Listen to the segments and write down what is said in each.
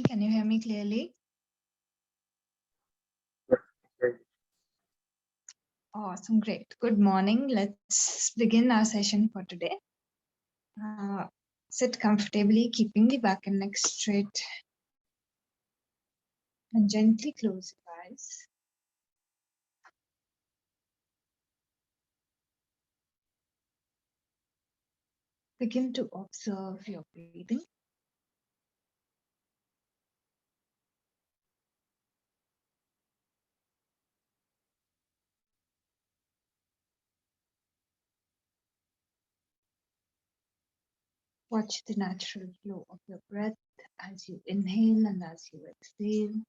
Can you hear me clearly? Awesome, great. Good morning. Let's begin our session for today. Sit comfortably, keeping the back and neck straight. And gently close your eyes. Begin to observe your breathing. Watch the natural flow of your breath as you inhale and as you exhale.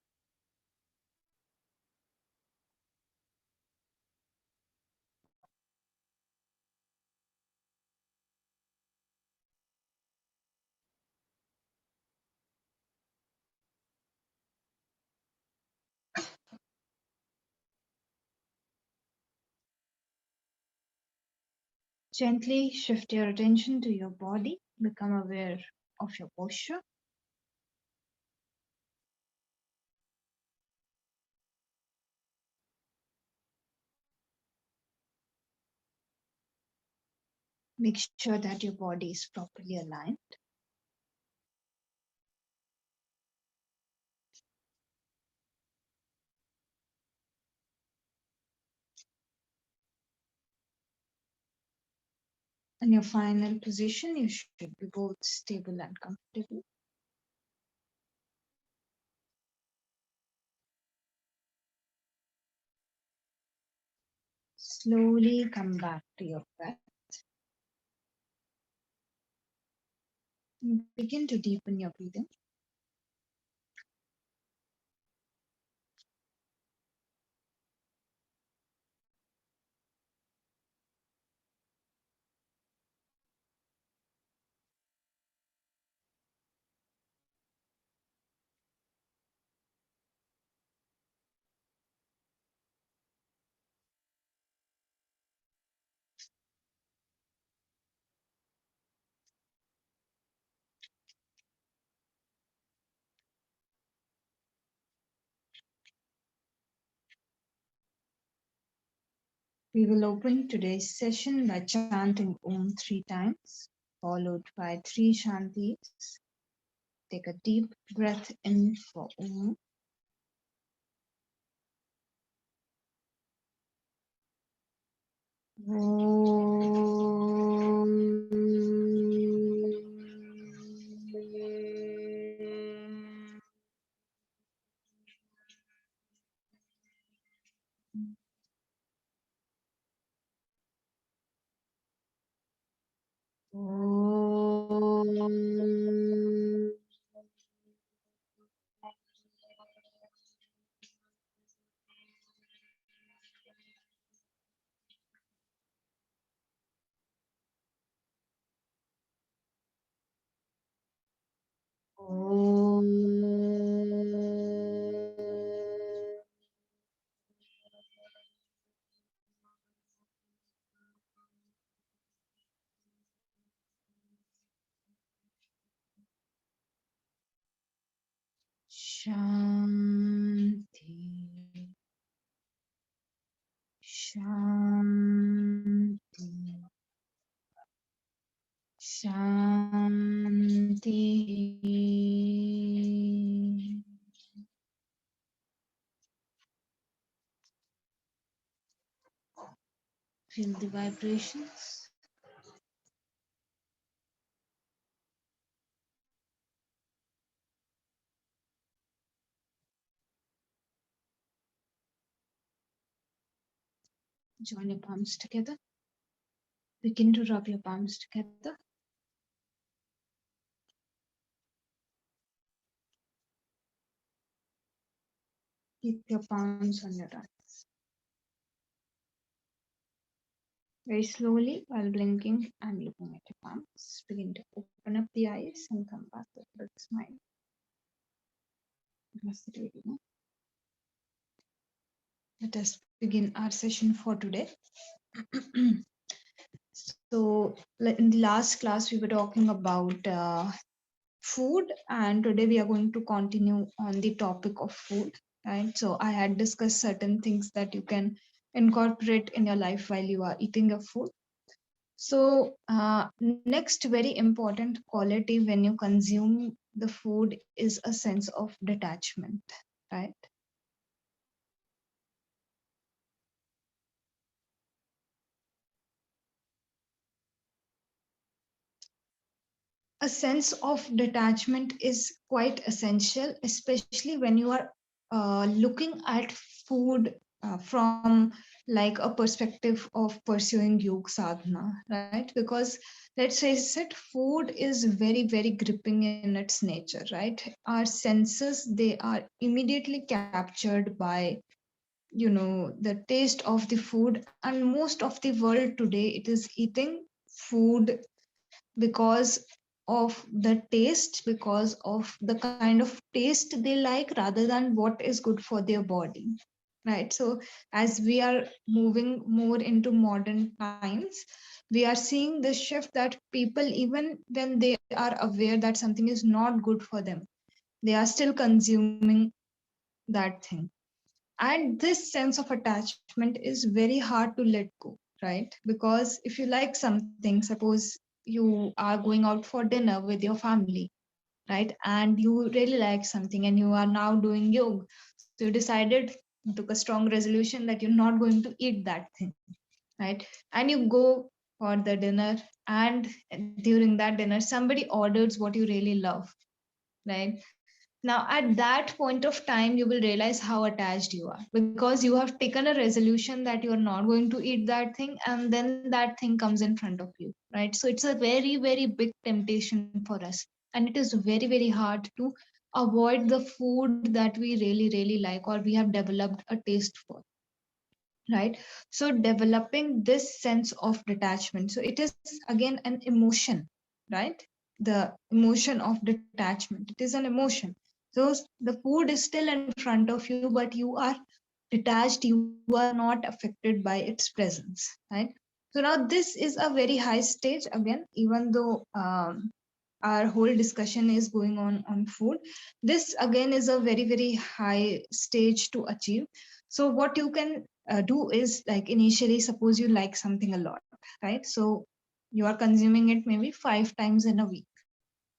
Gently shift your attention to your body. Become aware of your posture. Make sure that your body is properly aligned. In your final position, you should be both stable and comfortable. Slowly come back to your breath. Begin to deepen your breathing. We will open today's session by chanting Om 3 times, followed by 3 Shantis. Take a deep breath in for Om. Shanti, Shanti, Shanti. Feel the vibrations. Join your palms together. Begin to rub your palms together. Keep your palms on your eyes. Very slowly, while blinking and looking at your palms, begin to open up the eyes and come back with a big smile. Let us begin our session for today. So, in the last class, we were talking about food, and today we are going to continue on the topic of food. Right. So I had discussed certain things that you can incorporate in your life while you are eating your food. So, next very important quality when you consume the food is a sense of detachment, right? A sense of detachment is quite essential, especially when you are looking at food from like a perspective of pursuing yoga sadhana, right? Because let's face it, food is very, very gripping in its nature, right? Our senses, they are immediately captured by the taste of the food, and most of the world today it is eating food because of the taste, because of the kind of taste they like rather than what is good for their body, right? So as we are moving more into modern times, we are seeing this shift that people, even when they are aware that something is not good for them, they are still consuming that thing. And this sense of attachment is very hard to let go, right? Because if you like something, suppose you are going out for dinner with your family, right? And you really like something and you are now doing yoga. So you decided, you took a strong resolution that you're not going to eat that thing, right? And you go for the dinner, and during that dinner somebody orders what you really love, right? Now, at that point of time, you will realize how attached you are, because you have taken a resolution that you are not going to eat that thing, and then that thing comes in front of you, right? So it's a very, very big temptation for us. And it is very, very hard to avoid the food that we really, really like or we have developed a taste for, right? So developing this sense of detachment, so it is again an emotion, right? The emotion of detachment, it is an emotion. So the food is still in front of you, but you are detached, you are not affected by its presence, right? So now this is a very high stage again, even though our whole discussion is going on food. This again is a very, very high stage to achieve. So what you can do is, like, initially suppose you like something a lot, right? So you are consuming it maybe 5 times in a week.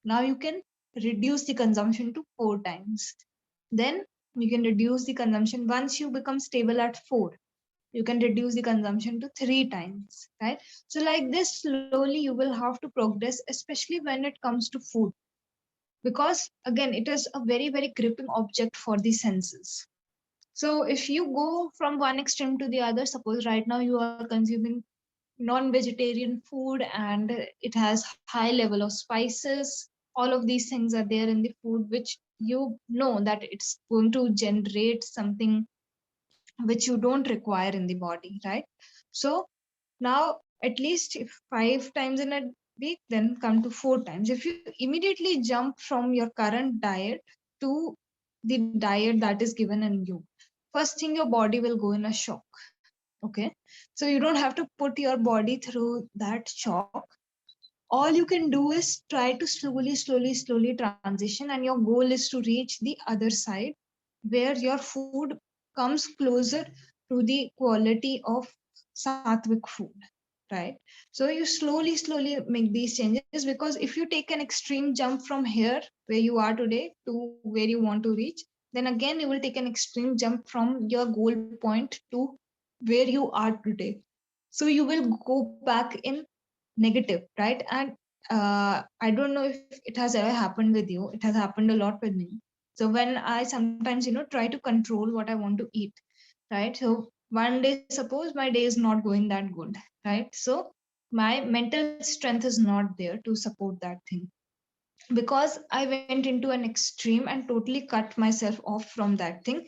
Now you can reduce the consumption to 4 times. Then you can reduce the consumption once you become stable at 4. You can reduce the consumption to 3 times, right? So like this, slowly you will have to progress, especially when it comes to food, because again it is a very, very gripping object for the senses. So if you go from one extreme to the other, suppose right now you are consuming non-vegetarian food and it has high level of spices, all of these things are there in the food, which you know that it's going to generate something which you don't require in the body, right? So now at least if 5 times in a week, then come to 4 times. If you immediately jump from your current diet to the diet that is given in you, first thing, your body will go in a shock. Okay. So you don't have to put your body through that shock. All you can do is try to slowly transition, and your goal is to reach the other side where your food comes closer to the quality of sattvic food, right? So you slowly make these changes, because if you take an extreme jump from here where you are today to where you want to reach, then again you will take an extreme jump from your goal point to where you are today. So you will go back in negative, right? And I don't know if it has ever happened with you. It has happened a lot with me. So when I sometimes try to control what I want to eat, right? So one day, suppose my day is not going that good, right? So my mental strength is not there to support that thing, because I went into an extreme and totally cut myself off from that thing.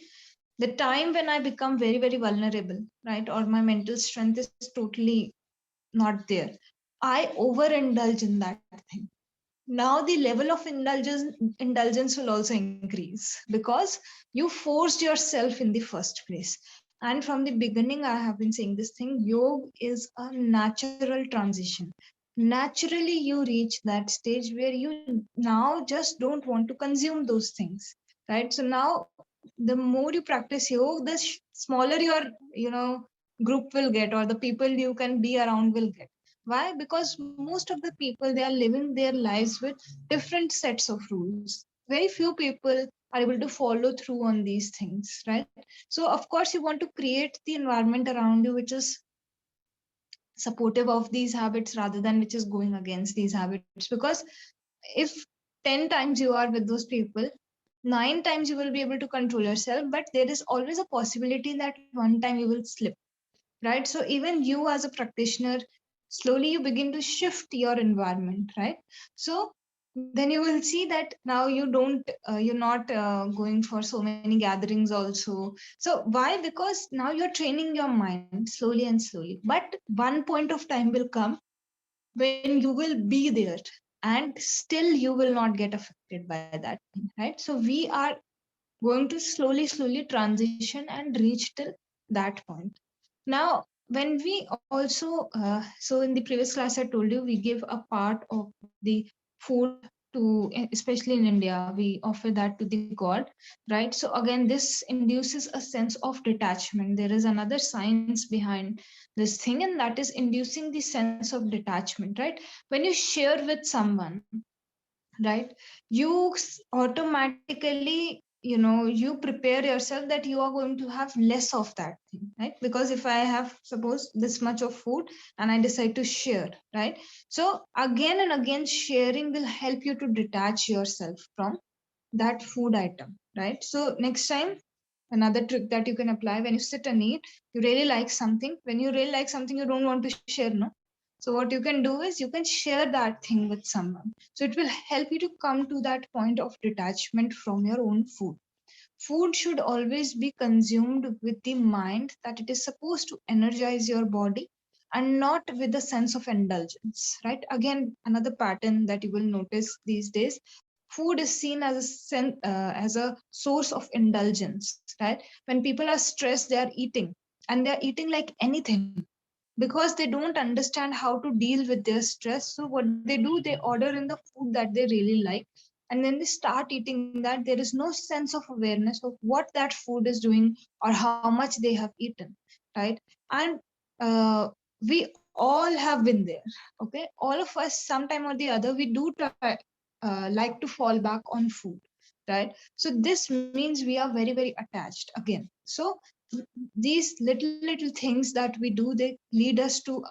The time when I become very, very vulnerable, right, or my mental strength is totally not there, I overindulge in that thing. Now the level of indulgence will also increase, because you forced yourself in the first place. And from the beginning I have been saying this thing, yoga is a natural transition. naturally you reach that stage where you now just don't want to consume those things, right? So now the more you practice yoga, the smaller your, you know, group will get, or the people you can be around will get. Why? Because most of the people, they are living their lives with different sets of rules. Very few people are able to follow through on these things, right? So of course you want to create the environment around you which is supportive of these habits rather than which is going against these habits. Because if 10 times you are with those people, 9 times you will be able to control yourself, but there is always a possibility that one time you will slip, right? So even you as a practitioner, slowly you begin to shift your environment, right? So then you will see that now you don't you're not going for so many gatherings also. So why? Because now you're training your mind slowly and slowly, but one point of time will come when you will be there, and still you will not get affected by that thing, right? So we are going to slowly transition and reach till that point. Now when we also so in the previous class I told you we give a part of the food to, especially in India, we offer that to the god, right? So again, this induces a sense of detachment. There is another science behind this thing, and that is inducing the sense of detachment, right? When you share with someone, right, you automatically, you know, you prepare yourself that you are going to have less of that thing, right? Because if I have, suppose, this much of food and I decide to share, right, so again and again sharing will help you to detach yourself from that food item, right? So next time, another trick that you can apply: when you sit and eat, you really like something, when you really like something, you don't want to share, no? So what you can do is you can share that thing with someone, so it will help you to come to that point of detachment from your own food. Food should always be consumed with the mind that it is supposed to energize your body, and not with a sense of indulgence, right? Again, another pattern that you will notice these days: food is seen as as a source of indulgence, right? When people are stressed, they are eating, and they are eating like anything, because they don't understand how to deal with their stress. So what they do, they order in the food that they really like, and then they start eating that. There is no sense of awareness of what that food is doing or how much they have eaten, right? And uh, we all have been there. Okay, all of us sometime or the other, we do try, like to fall back on food, right? So this means we are very attached again. So these little things that we do, they lead us to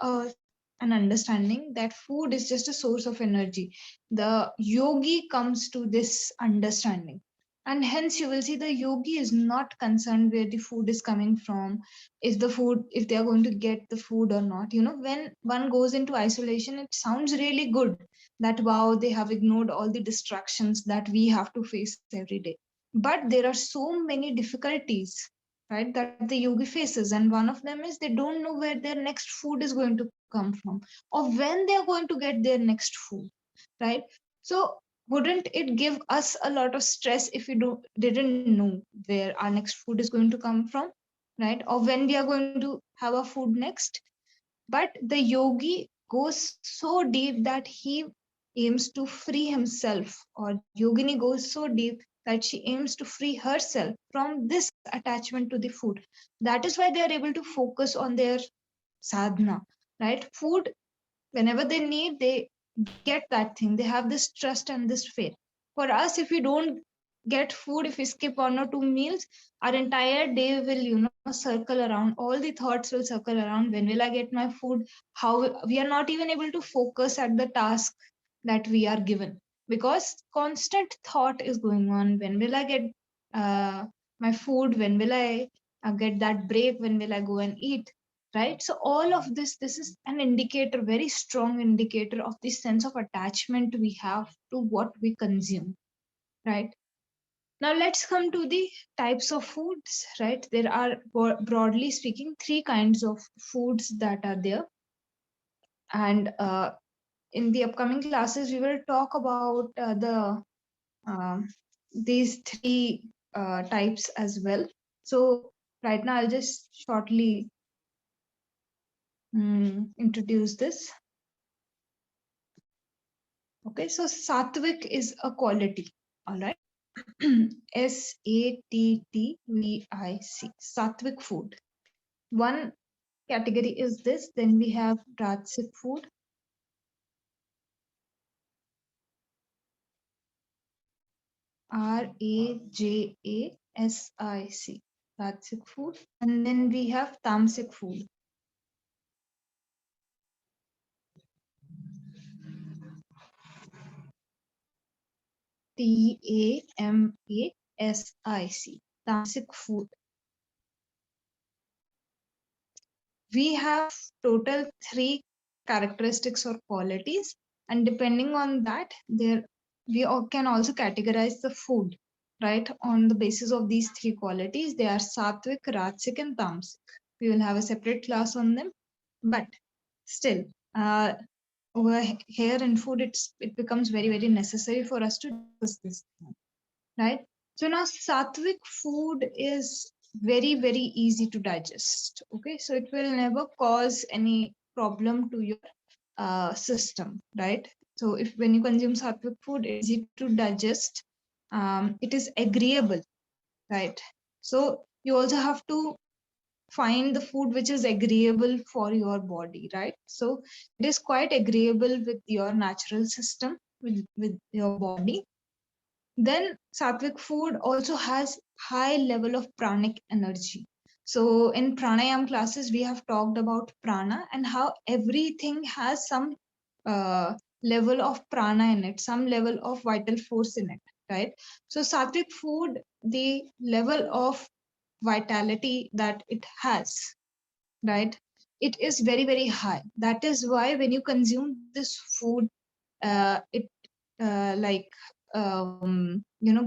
an understanding that food is just a source of energy. The yogi comes to this understanding, and hence you will see the yogi is not concerned where the food is coming from, is the food, if they are going to get the food or not. You know, when one goes into isolation, it sounds really good that wow, they have ignored all the distractions that we have to face every day. But there are so many difficulties, right, that the yogi faces, and one of them is they don't know where their next food is going to come from, or when they are going to get their next food, right? So wouldn't it give us a lot of stress if we didn't know where our next food is going to come from, right? Or when we are going to have our food next. But the yogi goes so deep that he aims to free himself, or yogini goes so deep that she aims to free herself from this attachment to the food. That is why they are able to focus on their sadhana, right? Food, whenever they need, they get that thing. They have this trust and this faith. For us, if we don't get food, if we skip 1 or 2 meals, our entire day will, you know, circle around. All the thoughts will circle around: when will I get my food? How we are not even able to focus at the task that we are given, because constant thought is going on: when will I get uh, my food? When will I get that break? When will I go and eat? Right? So all of this is an indicator, very strong indicator of the sense of attachment we have to what we consume, right? Now let's come to the types of foods, right? There are, broadly speaking, three kinds of foods that are there. And in the upcoming classes, we will talk about um these three types as well. So right now, I'll just shortly introduce this. Okay, so sattvic is a quality. All right. Sattvic, sattvic food. One category is this. Then we have rajasic food. Rajasic, rajasic food. And then we have tamasic food. Tamasic, tamasic food. We have total 3 characteristics or qualities, and depending on that, there we can also categorize the food, right, on the basis of these 3 qualities. They are sattvic, rajasic, and tamasic. We will have a separate class on them, but still, over here in food, it becomes very necessary for us to discuss this, right? So now sattvic food is very easy to digest. Okay, so it will never cause any problem to your system, right? So if when you consume sattvic food, it's easy to digest. It is agreeable, right? So you also have to find the food which is agreeable for your body, right? So it is quite agreeable with your natural system, with your body. Then sattvic food also has high level of pranic energy. So in pranayam classes, we have talked about prana and how everything has some level of prana in it, some level of vital force in it, right? So sattvic food, the level of vitality that it has, right? It is very high. That is why when you consume this food, it like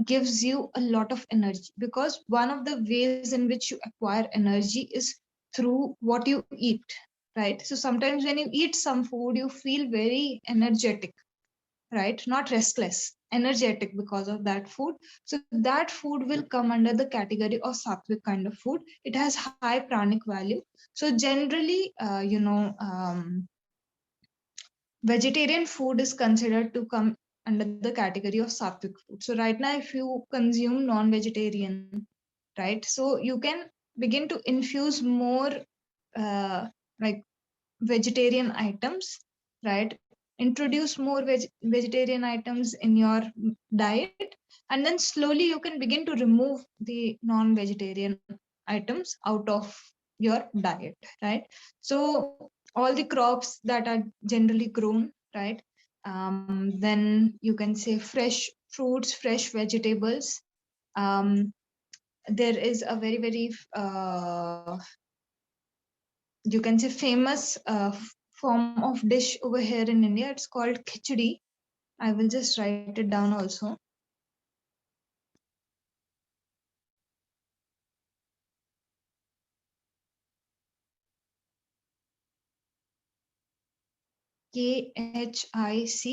gives you a lot of energy, because one of the ways in which you acquire energy is through what you eat, right? So sometimes when you eat some food, you feel very energetic, right? Not restless, energetic because of that food. So that food will come under the category of sattvic kind of food. It has high pranic value. So generally, vegetarian food is considered to come under the category of sattvic food. So right now, if you consume non-vegetarian, right, so you can begin to infuse more like vegetarian items, right? Introduce more vegetarian items in your diet, and then slowly you can begin to remove the non-vegetarian items out of your diet, right? So all the crops that are generally grown, right? Then you can say fresh fruits, fresh vegetables. There is a very you can say famous form of dish over here in India. It's called khichdi. I will just write it down also. Khichadi,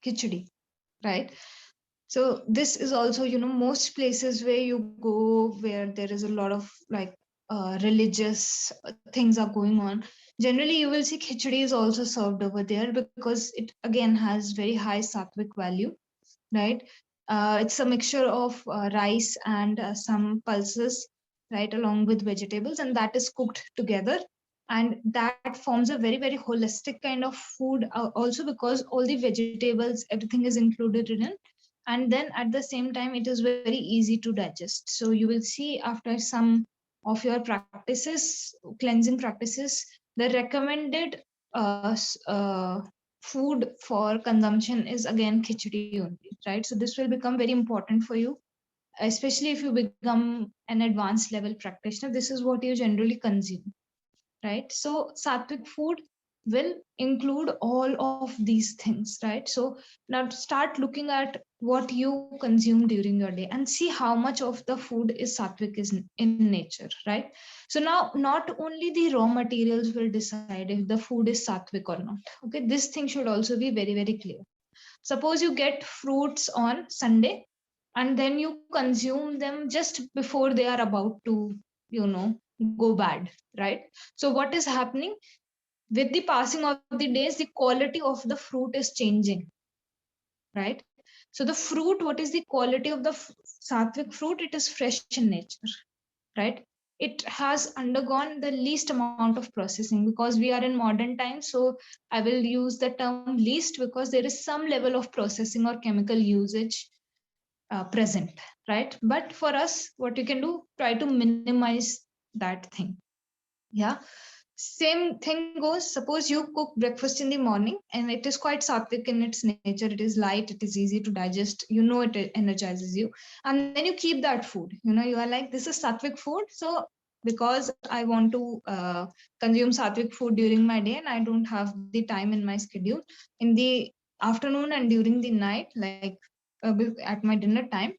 khichdi, right? So this is also, most places where you go where there is a lot of like religious things are going on. Generally, you will see khichdi is also served over there because it again has very high sattvic value, right? It's a mixture of rice and some pulses, right, along with vegetables, and that is cooked together. And that forms a very holistic kind of food, also because all the vegetables, everything is included in it. And then at the same time, it is very easy to digest. So you will see after some of your practices, cleansing practices, the recommended food for consumption is again khichdi only, right? So this will become very important for you, especially if you become an advanced level practitioner. This is what you generally consume, right? So sattvic food will include all of these things, right? So now start looking at what you consume during your day and see how much of the food is sattvic is in nature, right? So now not only the raw materials will decide if the food is sattvic or not. Okay, this thing should also be very clear. Suppose you get fruits on Sunday and then you consume them just before they are about to, you know, go bad, right? So what is happening? with the passing of the days, the quality of the fruit is changing, right? So the fruit, what is the quality of the sattvic fruit? It is fresh in nature, right? It has undergone the least amount of processing, because we are in modern times. So I will use the term least because there is some level of processing or chemical usage present, right? But for us, what you can do, try to minimize that thing. Yeah. Same thing goes, suppose you cook breakfast in the morning and it is quite sattvic in its nature, it is light, it is easy to digest, you know, it energizes you, and then you keep that food, you know, you are like, this is sattvic food, so because I want to consume sattvic food during my day and I don't have the time in my schedule in the afternoon and during the night, like at my dinner time,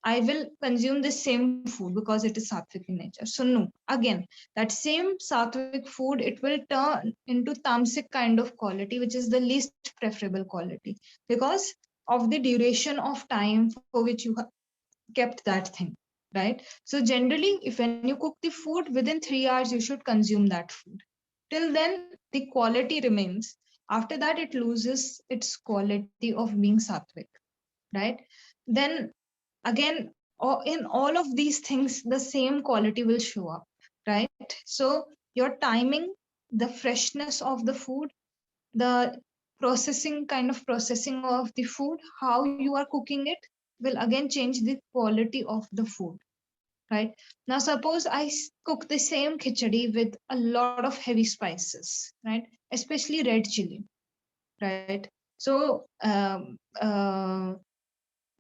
I will consume the same food because it is sattvic in nature. So no, again, that same sattvic food, it will turn into tamasic kind of quality, which is the least preferable quality, because of the duration of time for which you have kept that thing, right? So generally, if when you cook the food, within 3 hours you should consume that food. Till then, the quality remains. After that, it loses its quality of being sattvic, right? Then again, in all of these things, the same quality will show up, right? So your timing, the freshness of the food, the processing, kind of processing of the food, how you are cooking it, will again change the quality of the food, right? Now suppose cook the same khichdi with a lot of heavy spices, right? Especially red chili, right? So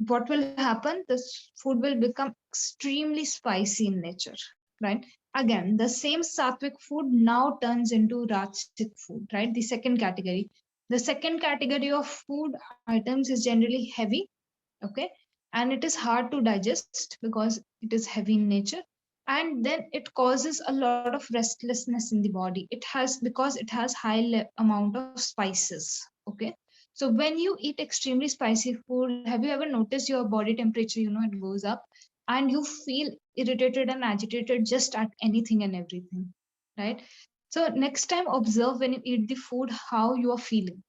what will happen, this food will become extremely spicy in nature, right? Again, the same sattvic food now turns into rajasic food, right? The second category, the second category of food items is generally heavy, okay, and it is hard to digest because it is heavy in nature, and then it causes a lot of restlessness in the body. It has, because it has high amount of spices, okay. So when you eat extremely spicy food, have you ever noticed your body temperature, you know, it goes up and you feel irritated and agitated just at anything and everything, right? So next time, observe when you eat the food how you are feeling,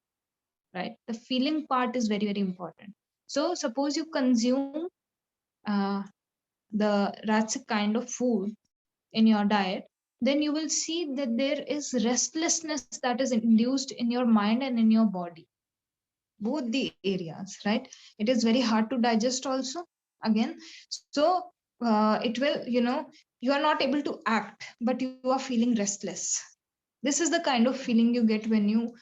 right? The feeling part is very, very important. So suppose you consume uh, the Ratsik kind of food in your diet, then you will see that there is restlessness that is induced in your mind and in your body, both the areas, right? It is very hard to digest also, again. So it will, you know, you are not able to act, but you are feeling restless. This is the kind of feeling you get when you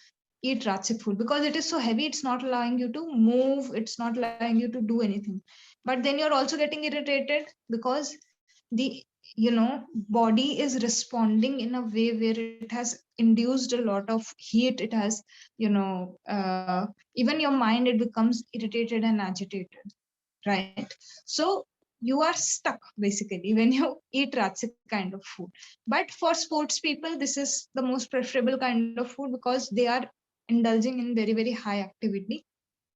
eat Ratsik food, because it is so heavy, it's not allowing you to move, it's not allowing you to do anything. But then you're also getting irritated because the, you know, body is responding in a way where it has induced a lot of heat. It has, you know, even your mind, it becomes irritated and agitated, right? So you are stuck basically when you eat Ratsik kind of food. But for sports people, this is the most preferable kind of food because they are indulging in very, very high activity.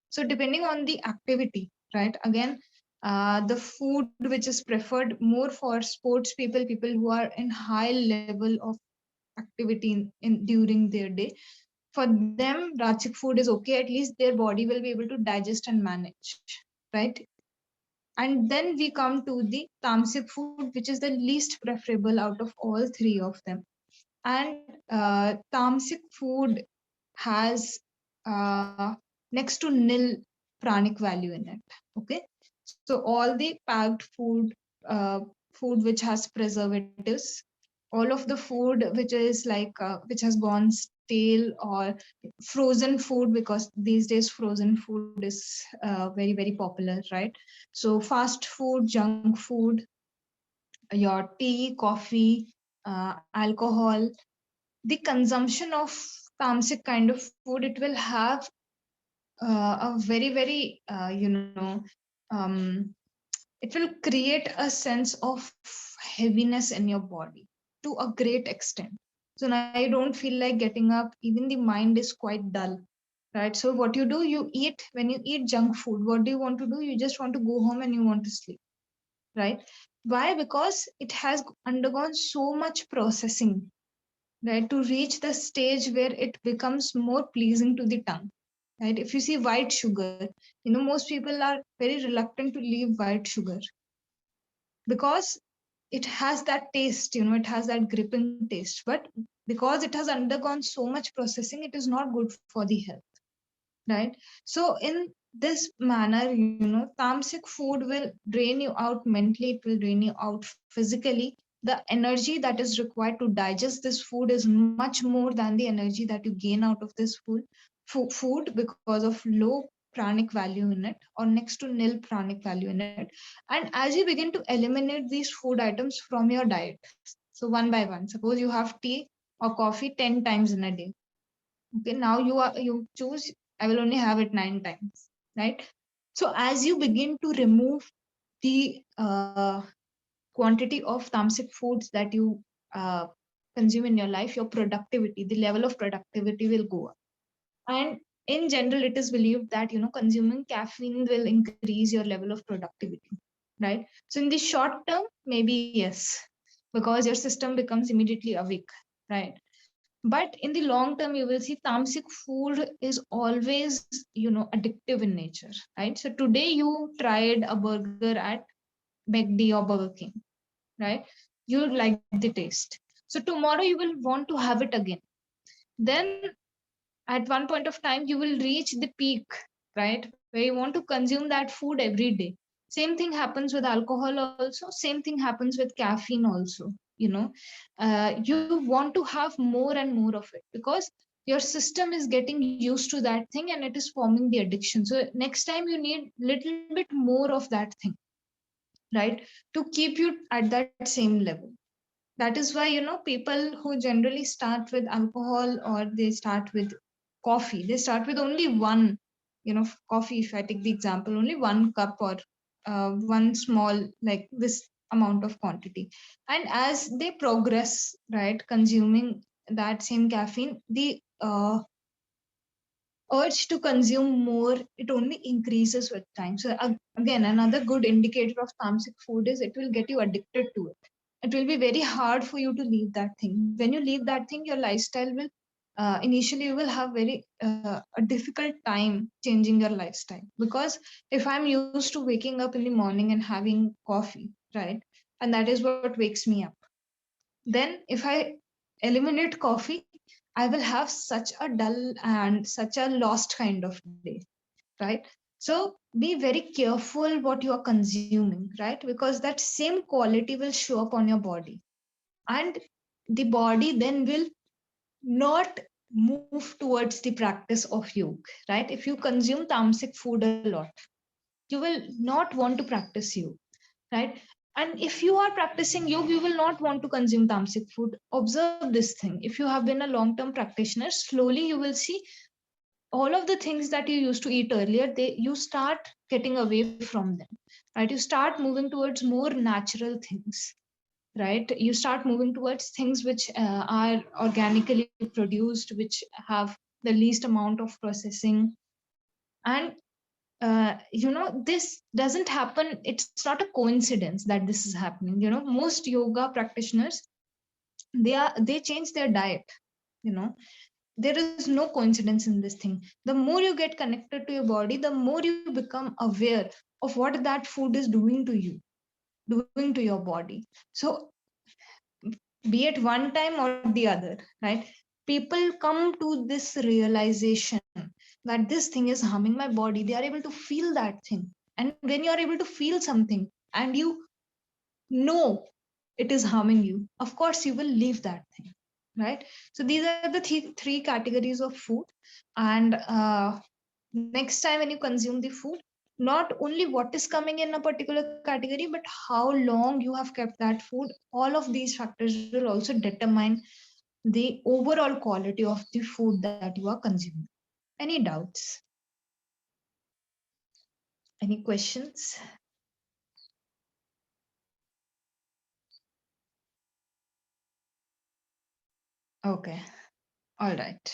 So depending on the activity, right? Again, the food which is preferred more for sports people, people who are in high level of activity in during their day, for them, Rajik food is okay. At least their body will be able to digest and manage, right? And then we come to the tamasic food, which is the least preferable out of all three of them. And tamasic food has next to nil pranic value in it. Okay, so all the packed food, food which has preservatives, all of the food which is like which has gone stale, or frozen food, because these days frozen food is very, very popular, right? So fast food, junk food, your tea, coffee, alcohol, the consumption of tamasic kind of food, it will have a very, very, you know, um, it will create a sense of heaviness in your body to a great extent. So now you don't feel like getting up, even the mind is quite dull, right? So what you do, you eat, when you eat junk food, what do you want to do? You just want to go home and you want to sleep, right? Why? Because it has undergone so much processing, right? To reach the stage where it becomes more pleasing to the tongue, right? If you see white sugar, most people are very reluctant to leave white sugar because it has that taste, it has that gripping taste. But because it has undergone so much processing, it is not good for the health, right? So in this manner, tamasic food will drain you out mentally, it will drain you out physically. The energy that is required to digest this food is much more than the energy that you gain out of this food because of low pranic value in it, or next to nil pranic value in it. And as you begin to eliminate these food items from your diet, so one by one, suppose you have tea or coffee 10 times in a day. Okay, now you choose, I will only have it 9 times, right? So as you begin to remove the quantity of tamasic foods that you consume in your life, your productivity, the level of productivity will go up. And in general, it is believed that consuming caffeine will increase your level of productivity, right? So in the short term, maybe yes, because your system becomes immediately awake, right? But in the long term, you will see tamasic food is always addictive in nature, right? So today you tried a burger at McD or Burger King, right? You like the taste, so tomorrow you will want to have it again. Then at one point of time you will reach the peak, right, where you want to consume that food every day. Same thing happens with alcohol also, same thing happens with caffeine also. You want to have more and more of it because your system is getting used to that thing and it is forming the addiction. So next time you need little bit more of that thing, right, to keep you at that same level. That is why people who generally start with alcohol, or they start with coffee, they start with only one, coffee, if I take the example, only one cup, or one small, like this amount of quantity. And as they progress, right, consuming that same caffeine, the urge to consume more, it only increases with time. So again, another good indicator of tamasic food is it will get you addicted to it. It will be very hard for you to leave that thing. When you leave that thing, your lifestyle will initially you will have very a difficult time changing your lifestyle. Because if I'm used to waking up in the morning and having coffee, right, and that is what wakes me up, then if I eliminate coffee, I will have such a dull and such a lost kind of day, right? So be very careful what you are consuming, right? Because that same quality will show up on your body. And the body then will not move towards the practice of yoga, right? If you consume tamasic food a lot, you will not want to practice yoga, right? And if you are practicing yoga, you will not want to consume tamasic food. Observe this thing. If you have been a long term practitioner, slowly you will see all of the things that you used to eat earlier, you start getting away from them, right? You start moving towards more natural things, right? You start moving towards things which are organically produced, which have the least amount of processing. And this doesn't happen, it's not a coincidence that this is happening. Most yoga practitioners, they change their diet. you know there is no coincidence in this thing. The more you get connected to your body, the more you become aware of what that food is doing to you, doing to your body. So be it one time or the other, right, people come to this realization that this thing is harming my body. They are able to feel that thing. And when you are able to feel something and you know it is harming you, of course you will leave that thing, right? So these are the three categories of food. And next time when you consume the food, not only what is coming in a particular category, but how long you have kept that food, all of these factors will also determine the overall quality of the food that you are consuming. Any doubts? Any questions? Okay, all right.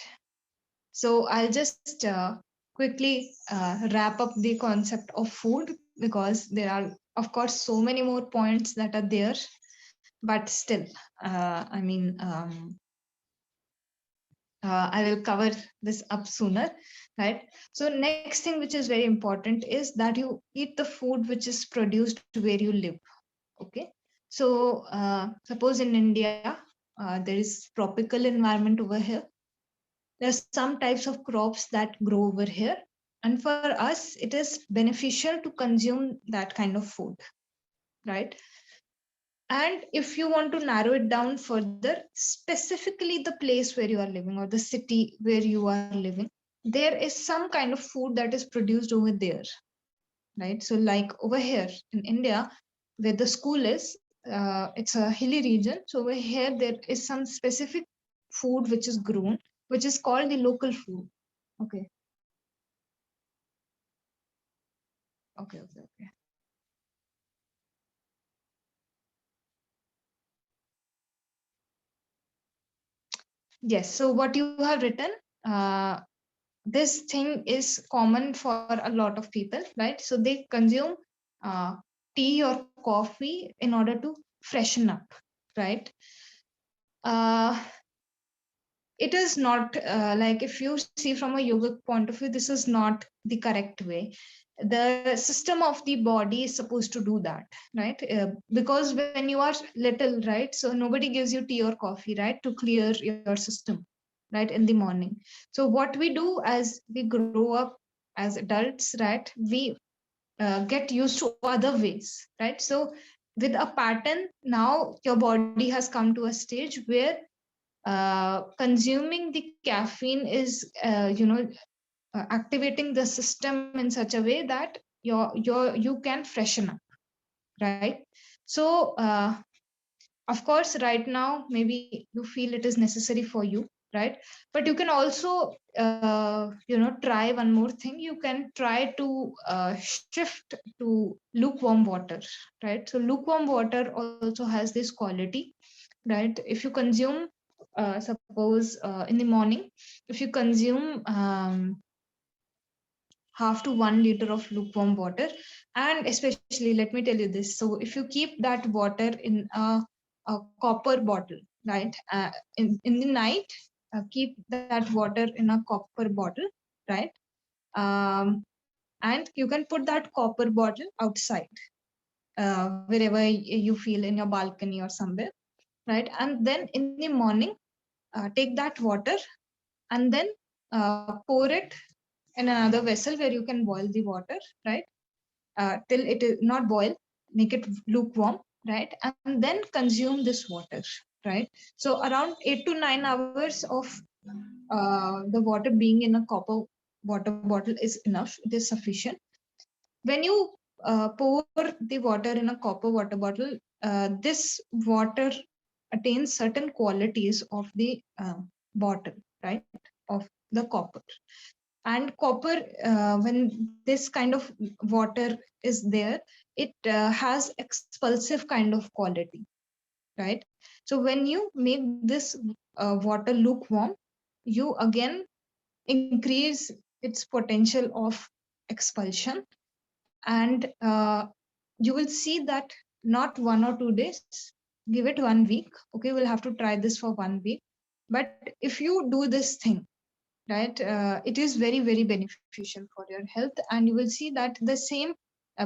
So I'll just quickly wrap up the concept of food, because there are, of course, so many more points that are there. But still, I mean, I will cover this up sooner, right? So next thing which is very important is that you eat the food which is produced where you live. Okay. So suppose in India, there is tropical environment over here. There's some types of crops that grow over here. And for us, it is beneficial to consume that kind of food, right? And if you want to narrow it down further, specifically the place where you are living or the city where you are living, there is some kind of food that is produced over there, right? So, like over here in India, where the school is, it's a hilly region. So, over here, there is some specific food which is grown, which is called the local food. Okay. Okay. Yes. So, what you have written, uh, this thing is common for a lot of people, right? So they consume uh, tea or coffee in order to freshen up, right? uh, it is not like, if you see from a yogic point of view, this is not the correct way. The system of the body is supposed to do that, right? Because when you are little, right, so nobody gives you tea or coffee, right, to clear your system, right, in the morning. So what we do as we grow up as adults, right, we get used to other ways, right? So with a pattern, now your body has come to a stage where consuming the caffeine is activating the system in such a way that you can freshen up, right? So of course right now maybe you feel it is necessary for you, right? But you can also try one more thing. You can try to shift to lukewarm water, right? So lukewarm water also has this quality, right? If you consume suppose in the morning, if you consume 1/2 to 1 liter of lukewarm water, and especially let me tell you this, so if you keep that water in a copper bottle, right, in the night, keep that water in a copper bottle, right? um, and you can put that copper bottle outside, wherever you feel, in your balcony or somewhere, right? And then in the morning, take that water and then pour it in another vessel where you can boil the water, right? Till it is not boil, make it lukewarm, right? And then consume this water, right? So around 8 to 9 hours of the water being in a copper water bottle is enough. It is sufficient. When you pour the water in a copper water bottle, this water attains certain qualities of the bottle, right? Of the copper. And copper, when this kind of water is there, it has expulsive kind of quality, right? So when you make this water lukewarm, you again increase its potential of expulsion. And you will see that not 1 or 2 days, give it 1 week. Okay, we'll have to try this for 1 week. But if you do this thing, right, it is very very beneficial for your health, and you will see that the same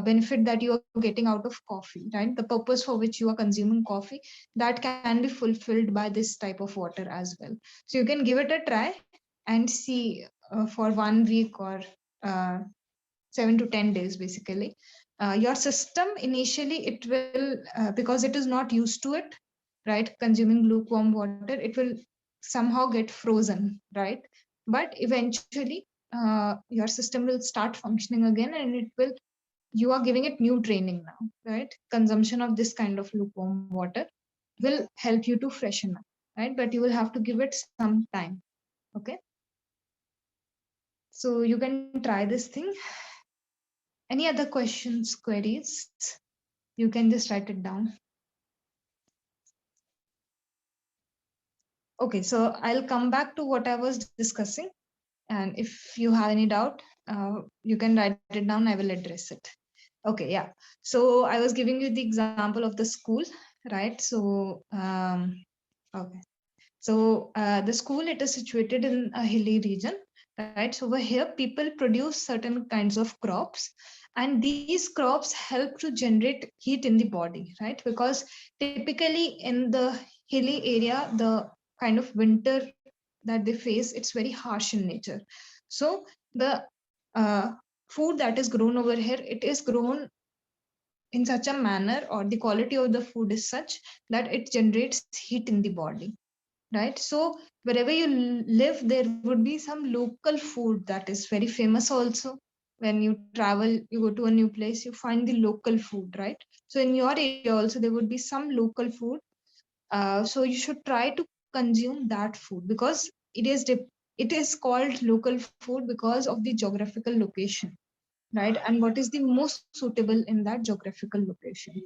benefit that you are getting out of coffee, right, the purpose for which you are consuming coffee, that can be fulfilled by this type of water as well. So you can give it a try and see for 1 week or uh, 7 to 10 days basically. Your system initially, it will because it is not used to it, right, consuming lukewarm water, it will somehow get frozen, right? But eventually your system will start functioning again, and it will, you are giving it new training now, right? Consumption of this kind of lukewarm water will help you to freshen up, right? But you will have to give it some time. Okay, so you can try this thing. Any other questions, queries? You can just write it down. Okay, so I'll come back to what I was discussing. And if you have any doubt, you can write it down. I will address it. Okay, yeah. So I was giving you the example of the school, right? So, okay. So the school, it is situated in a hilly region, right? So over here, people produce certain kinds of crops, and these crops help to generate heat in the body, right? Because typically in the hilly area, the kind of winter that they face, it's very harsh in nature. So the uh, food that is grown over here, it is grown in such a manner, or the quality of the food is such that it generates heat in the body, right? So wherever you live, there would be some local food that is very famous also. When you travel, you go to a new place, you find the local food, right? So in your area also there would be some local food. So you should try to consume that food, because it is called local food because of the geographical location, right? And what is the most suitable in that geographical location.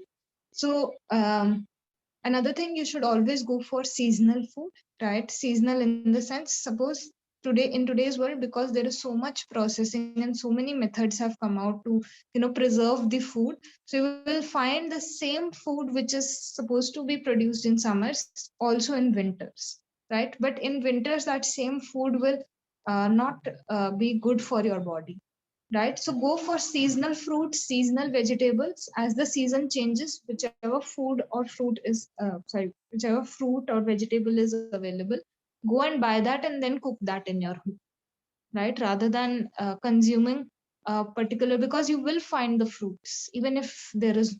So another thing, you should always go for seasonal food, right? Seasonal in the sense, suppose today, in today's world, because there is so much processing and so many methods have come out to, preserve the food. So you will find the same food which is supposed to be produced in summers also in winters, right? But in winters, that same food will not be good for your body, right? So go for seasonal fruits, seasonal vegetables. As the season changes, whichever food or fruit is, whichever fruit or vegetable is available, go and buy that and then cook that in your home, right? Rather than consuming particular, because you will find the fruits, even if there is,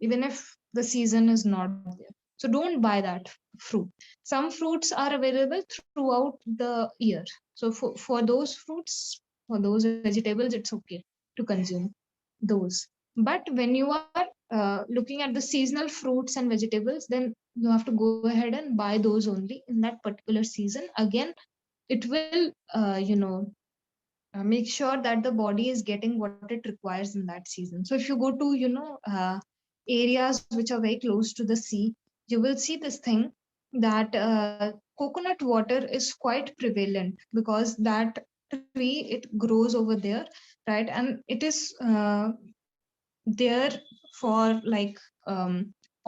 even if the season is not there. So don't buy that fruit. Some fruits are available throughout the year. So for those fruits, for those vegetables, it's okay to consume those. But when you are looking at the seasonal fruits and vegetables, then you have to go ahead and buy those only in that particular season. Again, it will make sure that the body is getting what it requires in that season. So if you go to, areas which are very close to the sea, you will see this thing, that coconut water is quite prevalent, because that tree, it grows over there, right? And it is there for, like,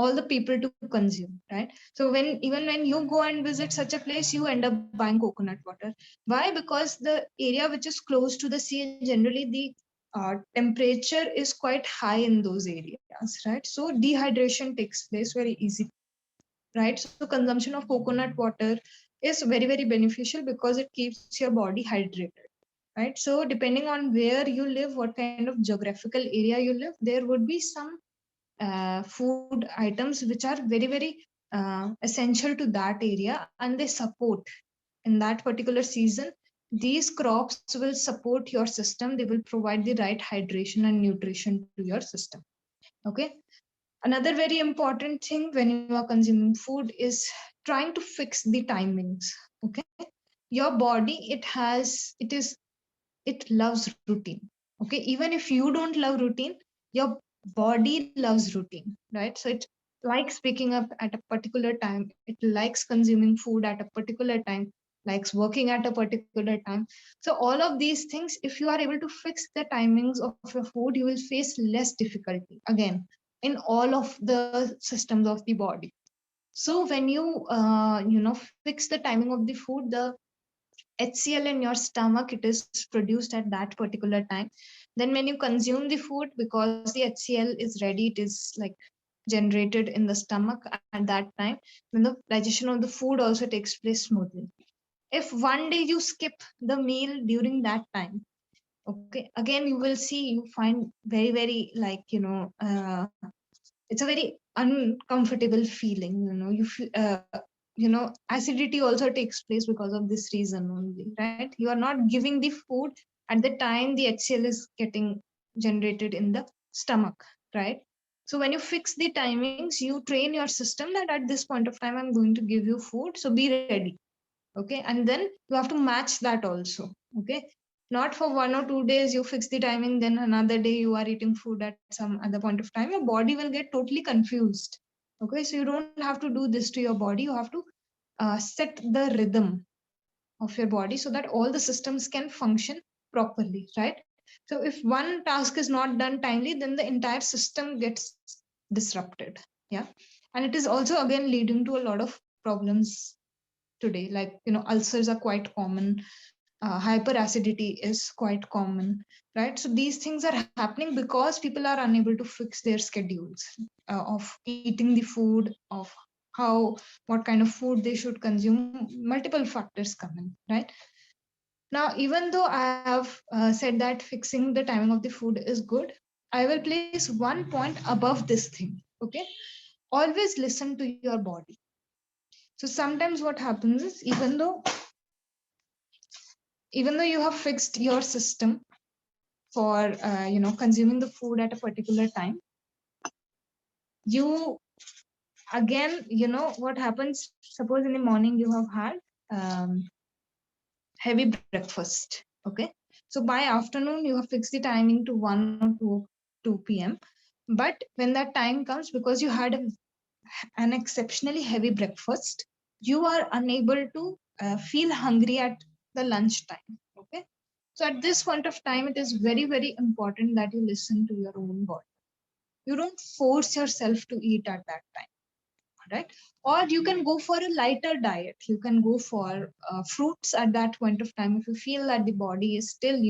all the people to consume, right? So even when you go and visit such a place, you end up buying coconut water. Why? Because the area which is close to the sea, generally the temperature is quite high in those areas, right? So dehydration takes place very easy, right? So consumption of coconut water is very, very beneficial, because it keeps your body hydrated, right? So depending on where you live, what kind of geographical area you live, there would be some food items which are very, very essential to that area, and they support in that particular season. These crops will support your system. They will provide the right hydration and nutrition to your system. Okay. Another very important thing when you are consuming food is trying to fix the timings. Okay. Your body, it loves routine. Okay. Even if you don't love routine, your body loves routine, right? So it likes waking up at a particular time, it likes consuming food at a particular time, likes working at a particular time. So all of these things, if you are able to fix the timings of your food, you will face less difficulty, again, in all of the systems of the body. So when you fix the timing of the food, the HCl in your stomach, it is produced at that particular time. Then when you consume the food, because the HCl is ready, it is like generated in the stomach at that time, then the digestion of the food also takes place smoothly. If one day you skip the meal during that time, okay, again you will see, you find very, very, like, it's a very uncomfortable feeling, you feel, acidity also takes place because of this reason only, right? You are not giving the food at the time the HCl is getting generated in the stomach, right? So when you fix the timings, you train your system that at this point of time I'm going to give you food, so be ready. Okay. And then you have to match that also. Okay. Not for 1 or 2 days you fix the timing, then another day you are eating food at some other point of time, your body will get totally confused. Okay. So you don't have to do this to your body, you have to set the rhythm of your body so that all the systems can function properly, right? So if one task is not done timely, then the entire system gets disrupted. Yeah. And it is also again leading to a lot of problems today. Like, ulcers are quite common. Hyperacidity is quite common, right? So these things are happening because people are unable to fix their schedules of eating the food, of what kind of food they should consume. Multiple factors come in, right? Now, even though I have said that fixing the timing of the food is good, I will place one point above this thing. Okay, always listen to your body. So sometimes what happens is, even though you have fixed your system for consuming the food at a particular time, you again, what happens, suppose in the morning you have had heavy breakfast. Okay, so by afternoon you have fixed the timing to 1 or 2 p.m. But when that time comes, because you had an exceptionally heavy breakfast, you are unable to feel hungry at the lunch time. Okay, so at this point of time, it is very, very important that you listen to your own body. You don't force yourself to eat at that time, right? Or you can go for a lighter diet. You can go for fruits at that point of time if you feel that the body is still,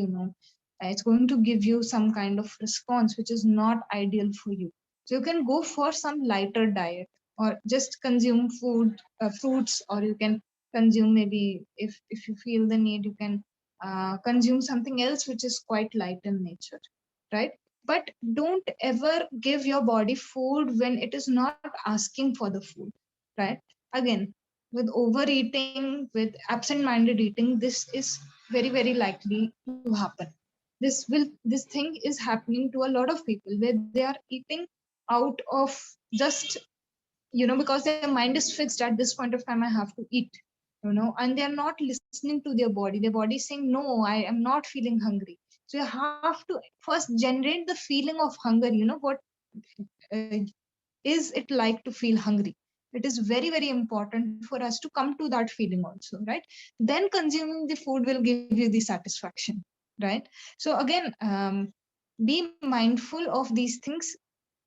it's going to give you some kind of response which is not ideal for you. So you can go for some lighter diet, or just consume fruits, or you can consume, maybe if you feel the need, you can consume something else which is quite light in nature, right? But don't ever give your body food when it is not asking for the food, right? Again, with overeating, with absent-minded eating, this is very, very likely to happen. This thing is happening to a lot of people, where they are eating out of just, because their mind is fixed at this point of time, I have to eat, and they are not listening to their body. Their body is saying, no, I am not feeling hungry. So you have to first generate the feeling of hunger. What uh, is it like to feel hungry? It is very, very important for us to come to that feeling also, right? Then consuming the food will give you the satisfaction, right? So again, be mindful of these things.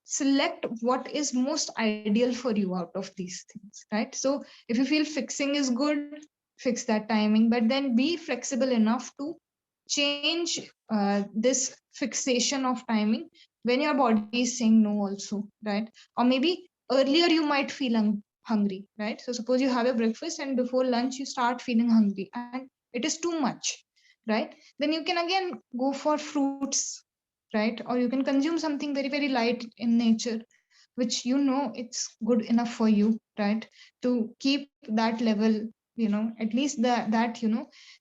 Select what is most ideal for you out of these things, right? So if you feel fixing is good, fix that timing, but then be flexible enough to change this fixation of timing when your body is saying no also, right? Or maybe earlier you might feel hungry, right? So suppose you have a breakfast and before lunch you start feeling hungry and it is too much, right? Then you can again go for fruits, right? Or you can consume something very, very light in nature, which it's good enough for you, right? To keep that level, at least that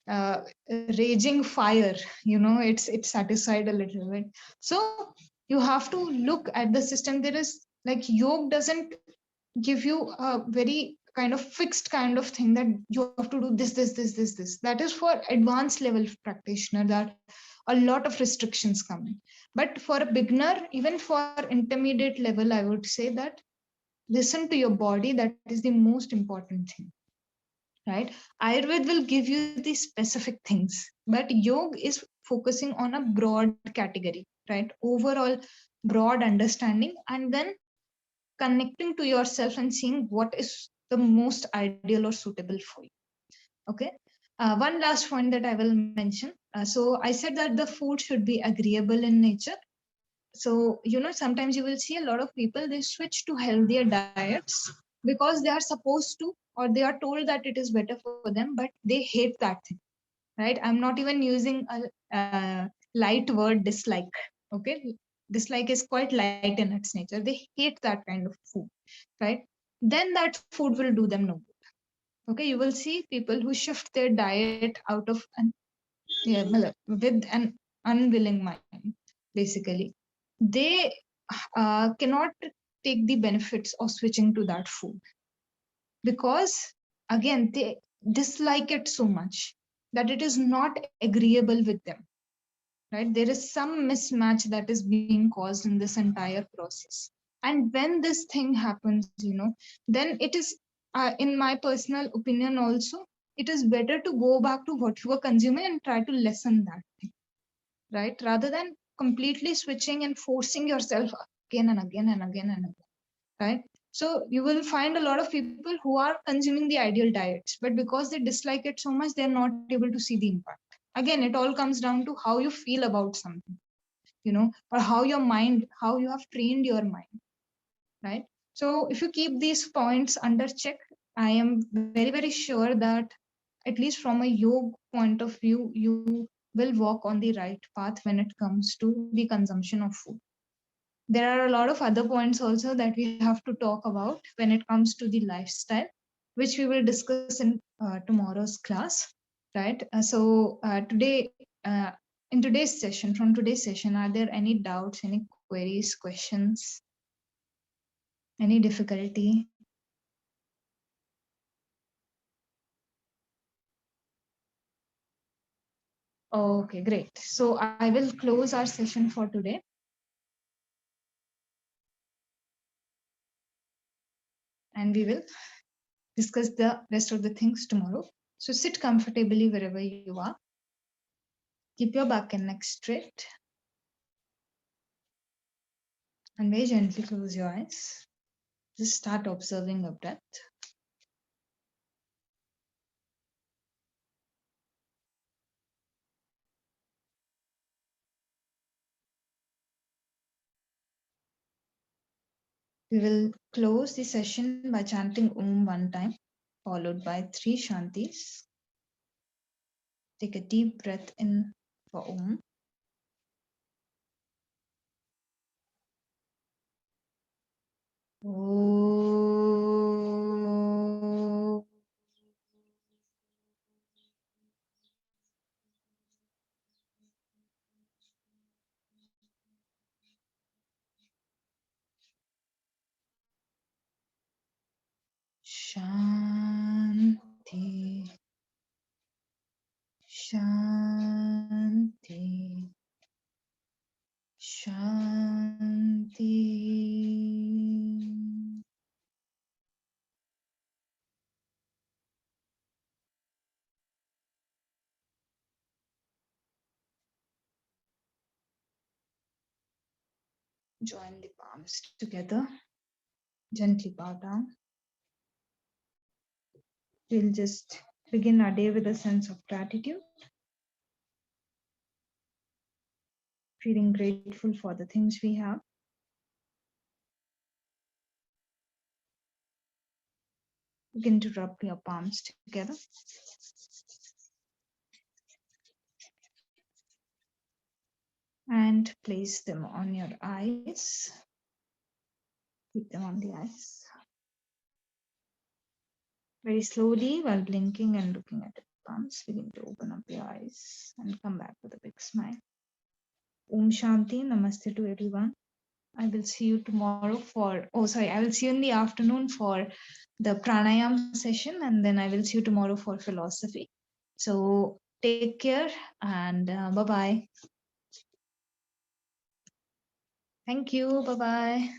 uh, raging fire, it's satisfied a little bit. So you have to look at the system. There is, like, yoga doesn't give you a very kind of fixed kind of thing that you have to do this. That is for advanced level practitioner, that a lot of restrictions come in. But for a beginner, even for intermediate level, I would say that listen to your body. That is the most important thing, right? Ayurveda will give you the specific things, but yoga is focusing on a broad category, right? Overall broad understanding, and then connecting to yourself and seeing what is the most ideal or suitable for you. Okay. One last point that I will mention. So I said that the food should be agreeable in nature. So, sometimes you will see a lot of people, they switch to healthier diets because they are supposed to, or they are told that it is better for them, but they hate that thing, right? I'm not even using a light word, dislike. Okay. Dislike is quite light in its nature. They hate that kind of food, right? Then that food will do them no good. Okay. You will see people who shift their diet out of with an unwilling mind, basically. They cannot take the benefits of switching to that food, because again they dislike it so much that it is not agreeable with them, right? There is some mismatch that is being caused in this entire process. And when this thing happens, then it is, in my personal opinion also, it is better to go back to what you were consuming and try to lessen that thing, right? Rather than completely switching and forcing yourself again and again and again and again, right? So you will find a lot of people who are consuming the ideal diets, but because they dislike it so much, they're not able to see the impact. Again, it all comes down to how you feel about something, or how you have trained your mind, right? So if you keep these points under check, I am very, very sure that at least from a yoga point of view, you will walk on the right path when it comes to the consumption of food. There are a lot of other points also that we have to talk about when it comes to the lifestyle, which we will discuss in tomorrow's class, right? In today's session, from today's session, are there any doubts, any queries, questions, any difficulty? Okay, great. So I will close our session for today. And we will discuss the rest of the things tomorrow. So sit comfortably wherever you are. Keep your back and neck straight. And very gently close your eyes. Just start observing your breath. We will close the session by chanting Om one time, followed by 3 Shantis. Take a deep breath in for Om. Om. Shanti. Shanti. Shanti. Join the palms together. Gently bow down. We'll just begin our day with a sense of gratitude, feeling grateful for the things we have. Begin to rub your palms together. And place them on your eyes. Keep them on the eyes. Very slowly, while blinking and looking at the palms, begin to open up your eyes and come back with a big smile. Om Shanti, Namaste to everyone. I will see you tomorrow I will see you in the afternoon for the pranayam session, and then I will see you tomorrow for philosophy. So take care and bye-bye. Thank you. Bye-bye.